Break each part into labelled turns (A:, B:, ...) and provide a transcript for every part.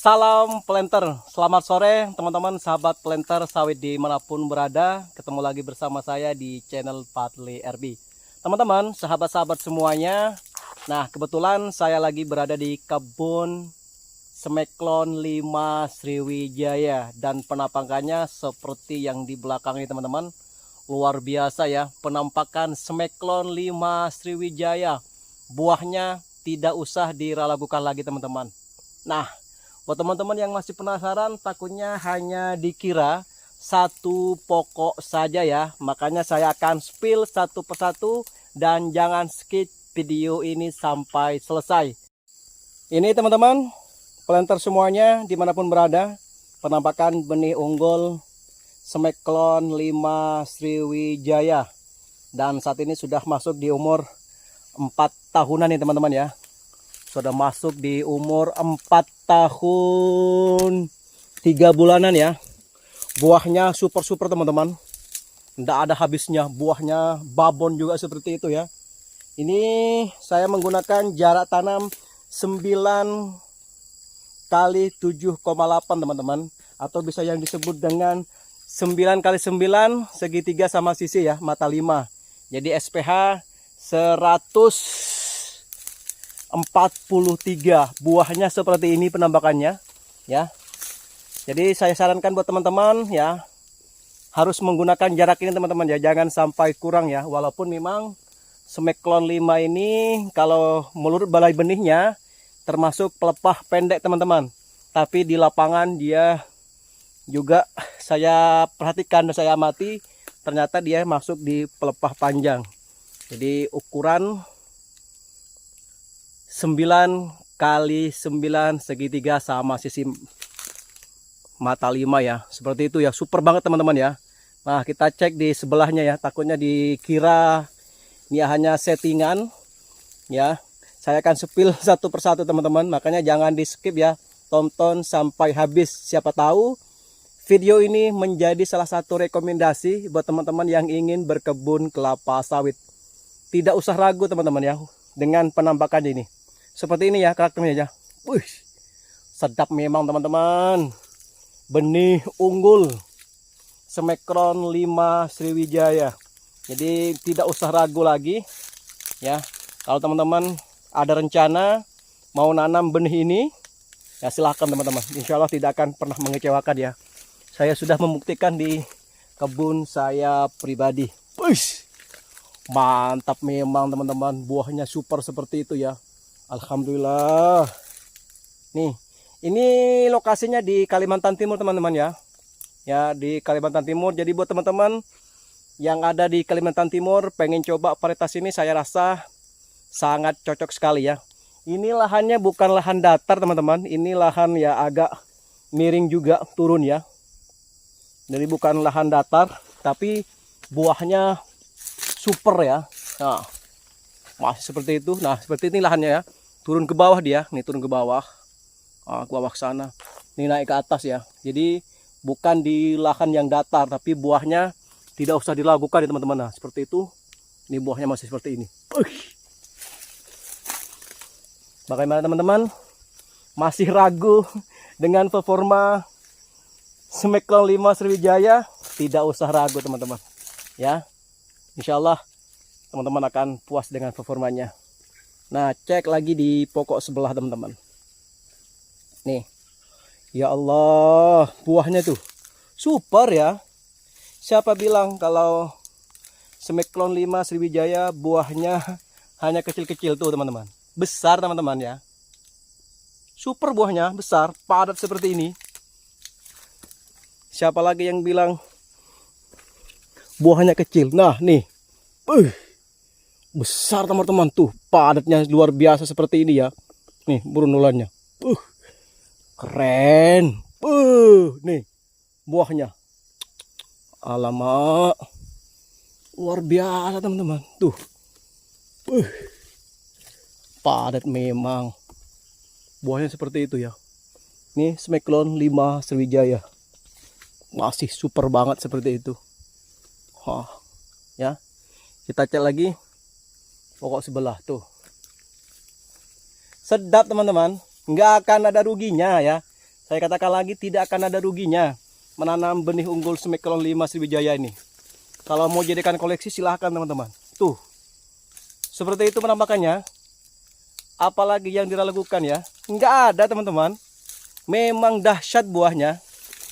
A: Salam planter, selamat sore teman-teman sahabat planter sawit dimanapun berada. Ketemu lagi bersama saya di channel Fadli RB. Teman-teman, sahabat-sahabat semuanya. Nah, kebetulan saya lagi berada di kebun Smeklon 5 Sriwijaya. Dan penampakannya seperti yang di belakang ini teman-teman. Luar biasa ya, penampakan Smeklon 5 Sriwijaya. Buahnya tidak usah diragukan lagi teman-teman. Nah, buat teman-teman yang masih penasaran, takutnya hanya dikira satu pokok saja ya. Makanya saya akan spill satu persatu dan jangan skip video ini sampai selesai. Ini teman-teman, planter semuanya dimanapun berada, penampakan benih unggul Smeklon 5 Sriwijaya. Dan saat ini sudah masuk di umur 4 tahunan nih teman-teman ya. Sudah masuk di umur 4 tahun 3 bulanan ya. Buahnya super teman-teman. Tidak ada habisnya. Buahnya babon juga seperti itu ya. Ini saya menggunakan jarak tanam 9 kali 7,8 teman-teman. Atau bisa yang disebut dengan 9 kali 9 segitiga sama sisi ya. Mata 5. Jadi SPH 143 buahnya seperti ini penampakannya ya. Jadi saya sarankan buat teman-teman ya, harus menggunakan jarak ini teman-teman ya, jangan sampai kurang ya. Walaupun memang Smeklon 5 ini kalau menurut balai benihnya termasuk pelepah pendek teman-teman, tapi di lapangan dia juga saya perhatikan dan saya amati, ternyata dia masuk di pelepah panjang. Jadi ukuran 9 kali 9 segitiga sama sisi mata 5 ya. Seperti itu ya, super banget teman-teman ya. Nah, kita cek di sebelahnya ya, takutnya dikira ini hanya settingan ya. Saya akan spill satu persatu teman-teman, makanya jangan di skip ya. Tonton sampai habis, siapa tahu video ini menjadi salah satu rekomendasi buat teman-teman yang ingin berkebun kelapa sawit. Tidak usah ragu teman-teman ya dengan penampakan ini. Seperti ini ya karakternya ya. Wih, sedap memang teman-teman. Benih unggul Smeklon 5 Sriwijaya. Jadi tidak usah ragu lagi ya. Kalau teman-teman ada rencana mau nanam benih ini, ya silahkan teman-teman. Insya Allah tidak akan pernah mengecewakan ya. Saya sudah membuktikan di kebun saya pribadi. Wih, mantap memang teman-teman. Buahnya super seperti itu ya. Alhamdulillah. Nih, ini lokasinya di Kalimantan Timur teman-teman ya. Ya, di Kalimantan Timur. Jadi buat teman-teman yang ada di Kalimantan Timur pengen coba varietas ini, saya rasa sangat cocok sekali ya. Ini lahannya bukan lahan datar teman-teman. Ini lahan ya agak miring juga turun ya. Jadi bukan lahan datar, tapi buahnya super ya. Nah, masih seperti itu. Nah, seperti ini lahannya ya. Turun ke bawah dia, nih turun ke bawah, ke bawah sana, ini naik ke atas ya. Jadi bukan di lahan yang datar, tapi buahnya tidak usah diragukan ya teman-teman. Nah, seperti itu. Ini buahnya masih seperti ini. Bagaimana teman-teman? Masih ragu dengan performa Smeklon 5 Sriwijaya? Tidak usah ragu teman-teman. Ya, insya Allah teman-teman akan puas dengan performanya. Nah, cek lagi di pokok sebelah teman-teman. Nih. Ya Allah, buahnya tuh super ya. Siapa bilang kalau Smeklon 5 Sriwijaya buahnya hanya kecil-kecil tuh teman-teman. Besar teman-teman ya. Super buahnya, besar, padat seperti ini. Siapa lagi yang bilang buahnya kecil? Nah, nih. Besar teman-teman tuh, padatnya luar biasa seperti ini ya. Nih berunulannya, keren. Nih buahnya, alamak, luar biasa teman-teman tuh. Padat memang, buahnya seperti itu ya. Nih Smeklon 5 Sriwijaya, masih super banget seperti itu. Ya, kita cek lagi pokok sebelah tuh. Sedap teman-teman, nggak akan ada ruginya ya. Saya katakan lagi, tidak akan ada ruginya menanam benih unggul Smekelon 5 Sriwijaya ini. Kalau mau jadikan koleksi silahkan teman-teman. Tuh, seperti itu penampakannya. Apalagi yang diragukan ya, nggak ada teman-teman. Memang dahsyat buahnya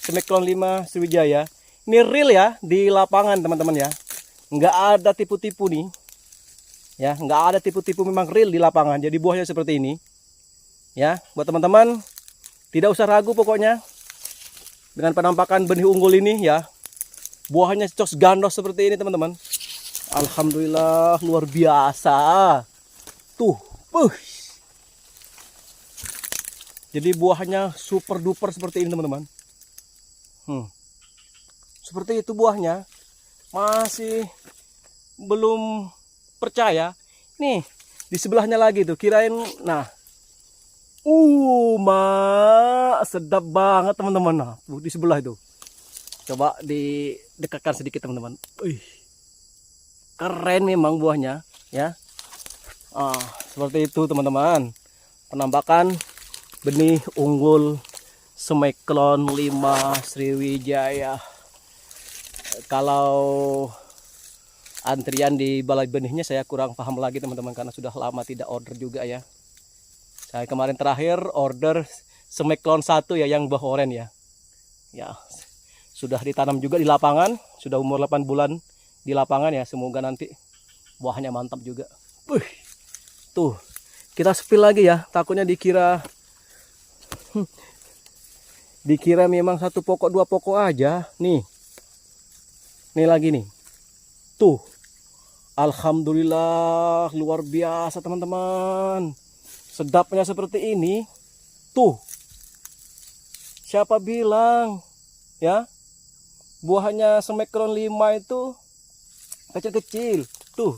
A: Smekelon 5 Sriwijaya. Ini real ya di lapangan teman-teman ya. Nggak ada tipu-tipu nih. Ya, nggak ada tipu-tipu, memang real di lapangan. Jadi buahnya seperti ini. Ya, buat teman-teman tidak usah ragu pokoknya dengan penampakan benih unggul ini ya. Buahnya cos gandos seperti ini teman-teman. Alhamdulillah luar biasa. Tuh, jadi buahnya super duper seperti ini teman-teman. Seperti itu buahnya. Masih belum percaya. Nih, di sebelahnya lagi tuh. Kirain, nah. Sedap banget teman-teman. Nah, di sebelah itu. Coba didekatkan sedikit teman-teman. Keren memang buahnya, ya. Seperti itu teman-teman. Penampakan benih unggul Smekelon 5 Sriwijaya. Kalau antrian di balai benihnya saya kurang paham lagi teman-teman, karena sudah lama tidak order juga ya. Saya kemarin terakhir order Smekelon 1 ya, yang buah oren ya. Ya, sudah ditanam juga di lapangan, sudah umur 8 bulan di lapangan ya. Semoga nanti buahnya mantap juga. Tuh, kita spill lagi ya, takutnya dikira memang satu pokok dua pokok aja. Nih lagi nih. Tuh, alhamdulillah luar biasa teman-teman. Sedapnya seperti ini. Tuh, siapa bilang ya buahnya Smekelon 5 itu kecil-kecil. Tuh,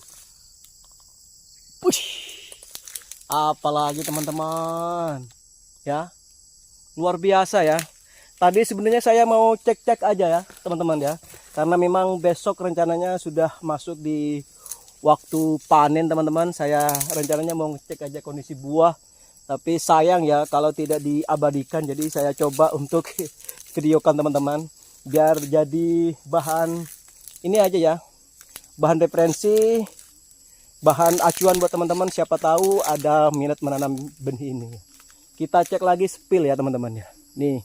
A: apalagi teman-teman ya, luar biasa ya. Tadi sebenarnya saya mau cek-cek aja ya teman-teman ya, karena memang besok rencananya sudah masuk di waktu panen teman-teman. Saya rencananya mau ngecek aja kondisi buah, tapi sayang ya kalau tidak diabadikan. Jadi saya coba untuk videokan teman-teman biar jadi bahan ini aja ya, bahan referensi, bahan acuan buat teman-teman. Siapa tahu ada minat menanam benih ini. Kita cek lagi spill ya teman-teman ya. Nih,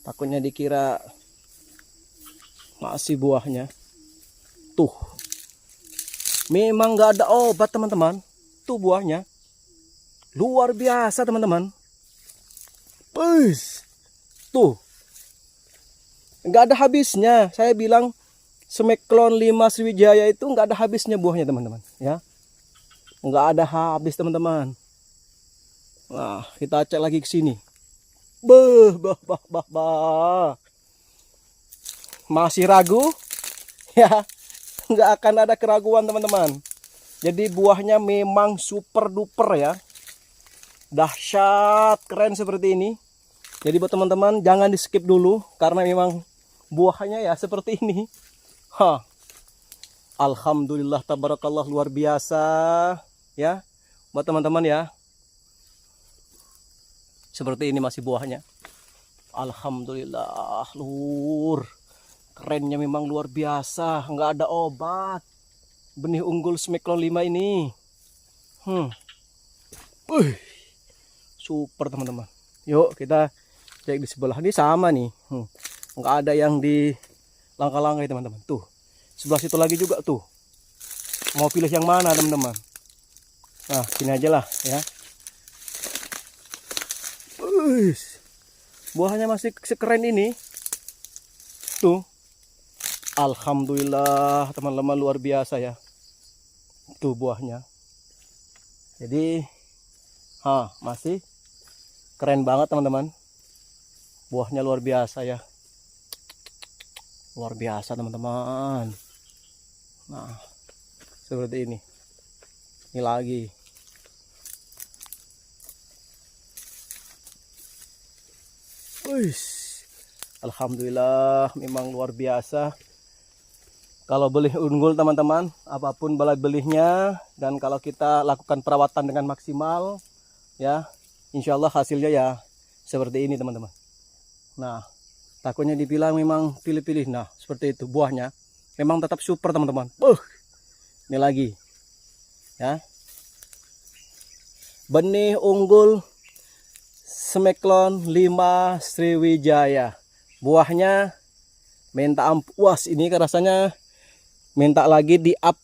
A: takutnya dikira masih buahnya. Tuh, memang nggak ada obat teman-teman. Tuh buahnya luar biasa teman-teman. Tuh, nggak ada habisnya. Saya bilang Smekelon 5 Sriwijaya itu nggak ada habisnya buahnya teman-teman ya. Nggak ada habis teman-teman. Nah, kita cek lagi ke sini. Masih ragu? Ya, nggak akan ada keraguan teman-teman. Jadi buahnya memang super duper ya. Dahsyat, keren seperti ini. Jadi buat teman-teman jangan di skip dulu, karena memang buahnya ya seperti ini. Alhamdulillah tabarakallah luar biasa ya. Buat teman-teman ya, seperti ini masih buahnya. Alhamdulillah lur. Kerennya memang luar biasa. Nggak ada obat benih unggul Smekelon 5 ini. Super teman-teman. Yuk kita cek di sebelah. Ini sama nih. Nggak ada yang di langkah-langkah teman-teman. Tuh, sebelah situ lagi juga tuh. Mau pilih yang mana teman-teman? Nah, sini aja lah ya. Buahnya masih sekeren ini. Tuh, alhamdulillah teman-teman luar biasa ya. Tuh buahnya. Jadi masih keren banget teman-teman. Buahnya luar biasa ya. Luar biasa teman-teman. Nah, seperti ini. Ini lagi. Alhamdulillah memang luar biasa. Kalau beli unggul teman-teman, apapun balai belinya, dan kalau kita lakukan perawatan dengan maksimal ya, insya Allah hasilnya ya seperti ini teman-teman. Nah, takutnya dibilang memang pilih-pilih. Nah, seperti itu buahnya. Memang tetap super teman-teman. Ini lagi. Ya. Benih unggul Smeklon 5 Sriwijaya. Buahnya minta puas. Ini kan rasanya minta lagi di up.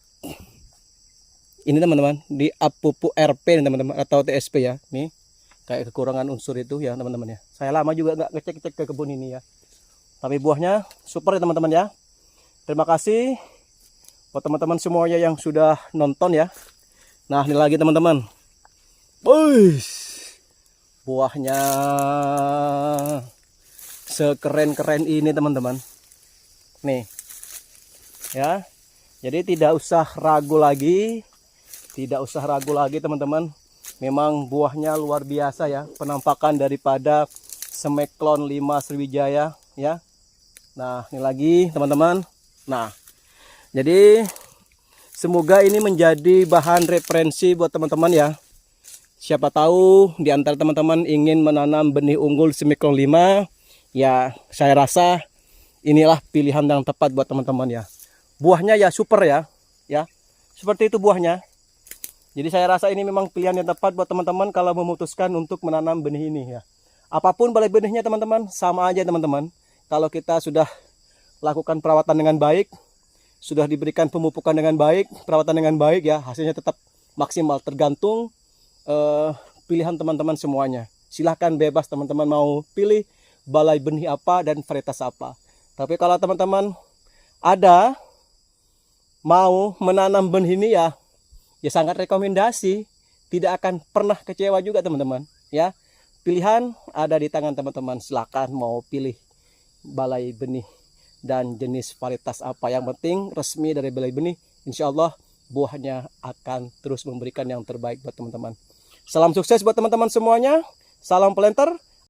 A: Ini teman-teman, di up pupuk RP teman-teman atau TSP ya. Nih. Kayak kekurangan unsur itu ya teman-teman ya. Saya lama juga nggak ngecek-cek ke kebun ini ya. Tapi buahnya super ya teman-teman ya. Terima kasih buat teman-teman semuanya yang sudah nonton ya. Nah ini lagi teman-teman. Buahnya sekeren-keren ini teman-teman. Nih ya. Jadi tidak usah ragu lagi. Tidak usah ragu lagi teman-teman. Memang buahnya luar biasa ya, penampakan daripada Smeklon 5 Sriwijaya ya. Nah, ini lagi teman-teman. Nah, jadi semoga ini menjadi bahan referensi buat teman-teman ya. Siapa tahu di antara teman-teman ingin menanam benih unggul Smeklon 5, ya saya rasa inilah pilihan yang tepat buat teman-teman ya. Buahnya ya super ya. Ya. Seperti itu buahnya. Jadi saya rasa ini memang pilihan yang tepat buat teman-teman kalau memutuskan untuk menanam benih ini ya. Apapun balai benihnya teman-teman, sama aja teman-teman. Kalau kita sudah lakukan perawatan dengan baik, sudah diberikan pemupukan dengan baik, perawatan dengan baik ya, hasilnya tetap maksimal. Tergantung pilihan teman-teman semuanya. Silahkan bebas teman-teman mau pilih balai benih apa dan varietas apa. Tapi kalau teman-teman ada mau menanam benih ini ya sangat rekomendasi, tidak akan pernah kecewa juga teman-teman ya. Pilihan ada di tangan teman-teman, silakan mau pilih balai benih dan jenis varietas apa, yang penting resmi dari balai benih, insya Allah buahnya akan terus memberikan yang terbaik buat teman-teman. Salam sukses buat teman-teman semuanya, salam planter.